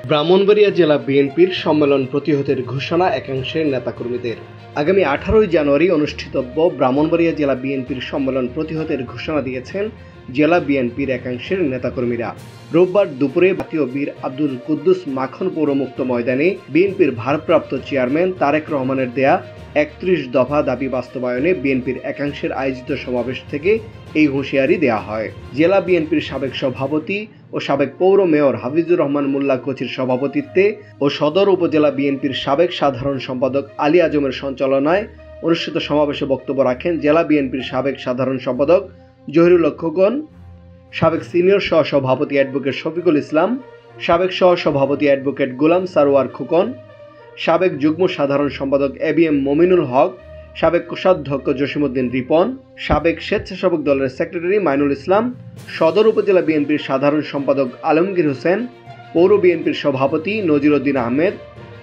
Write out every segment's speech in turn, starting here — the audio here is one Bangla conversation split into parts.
ব্রাহ্মণবাড়িয়া জেলা বিএনপির সম্মেলন প্রতিহতের ঘোষণা একাংশের নেতাকর্মীদের। আগামী 18 জানুয়ারি অনুষ্ঠিতব্য ব্রাহ্মণবাড়িয়া জেলা বিএনপির সম্মেলন প্রতিহতের ঘোষণা দিয়েছেন জেলা বিএনপির একাংশের নেতাকর্মীরা। রোববার দুপুরে জাতীয় বীর আব্দুল কুদ্দুস মাখন পৌর মুক্ত ময়দানে বিএনপির ভারপ্রাপ্ত চেয়ারম্যান তারেক রহমানের দেয়া 31 দফা দাবি বাস্তবায়নে বিএনপির একাংশের আয়োজিত সমাবেশ থেকে এই হুঁশিয়ারি দেয়া হয়। জেলা বিএনপির সাবেক সভাপতি ও সাবেক পৌর মেয়র হাফিজুর রহমান মোল্লা কোচির সভাপতিত্বে ও সদর উপজেলা বিএনপির সাবেক সাধারণ সম্পাদক আলী আজমের সঞ্চালনায় অনুষ্ঠিত সমাবেশে বক্তব্য রাখেন জেলা বিএনপির সাবেক সাধারণ সম্পাদক জহিরুল হক খোকন, সাবেক সিনিয়র সহ-সভাপতি অ্যাডভোকেট শফিকুল ইসলাম, সাবেক সহ-সভাপতি অ্যাডভোকেট গোলাম সারোয়ার খোকন, সাবেক যুগ্ম সাধারণ সম্পাদক এবিএম মমিনুল হক, সাবেক কোষাধ্যক্ষ জসিমউদ্দিন রিপন, সাবেক স্বেচ্ছাসেবক দলের সেক্রেটারি মাইনুল ইসলাম, সদর উপজেলা বিএনপির সাধারণ সম্পাদক আলমগীর হোসেন, পৌর বিএনপির সভাপতি নজিরউদ্দিন আহমেদ,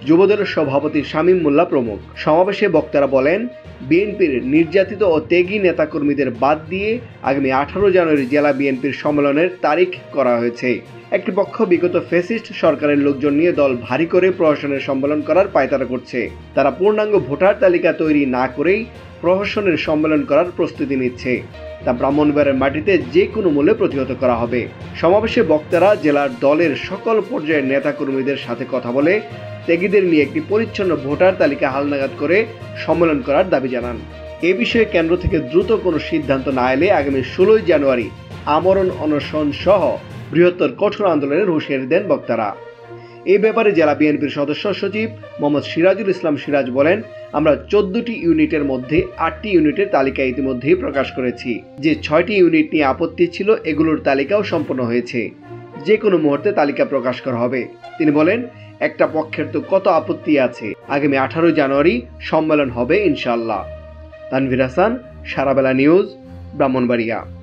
যুবদলের সভাপতি শামীম মোল্লা প্রমুখ। সমাবেশে বক্তারা বলেন, বিএনপির নির্যাতিত ও ত্যাগী নেতাকর্মীদের বাদ দিয়ে আগামী 18 জানুয়ারি জেলা বিএনপির সম্মেলনের তারিখ করা হয়েছে। একটি পক্ষ বিগত ফ্যাসিস্ট সরকারের লোকজন নিয়ে দল ভারী করে প্রহসনের সম্মেলন করার পায়তারা করছে। তারা পূর্ণাঙ্গ ভোটার তালিকা তৈরি না করেই প্রহসনের সম্মেলন করার প্রস্তুতি নিচ্ছে। তা ব্রাহ্মণবাড়িয়ার মাটিতে যে কোনো মূল্যে প্রতিহত করা হবে। সমাবেশে বক্তারা জেলার দলের সকল পর্যায়ের নেতাকর্মীদের সাথে কথা বলে ত্যাগীদের নিয়ে একটি পরিচ্ছন্ন ভোটার তালিকা হালনাগাদ করে সম্মেলন করার দাবি জানান। এ বিষয়ে কেন্দ্র থেকে দ্রুত কোনো সিদ্ধান্ত না এলে আগামী 16 জানুয়ারি আমরণ অনশন সহ বৃহত্তর কঠোর আন্দোলনের হুঁশিয়ারি দেন বক্তারা। এই ব্যাপারে জেলা বিএনপির সদস্য সচিব মোহাম্মদ সিরাজুল ইসলাম সিরাজ বলেন, আমরা 14টি ইউনিটের মধ্যে 8টি ইউনিটের তালিকা ইতিমধ্যেই প্রকাশ করেছি। যে 6টি ইউনিট নিয়ে আপত্তি ছিল এগুলোর তালিকাও সম্পন্ন হয়েছে। যে কোনো মুহূর্তে তালিকা প্রকাশ করা হবে। তিনি বলেন, একটা পক্ষের তো কত আপত্তি আছে। আগামী 18 জানুয়ারি সম্মেলন হবে ইনশাআল্লাহ। তানভীর হাসান, সারাবেলা নিউজ, ব্রাহ্মণবাড়িয়া।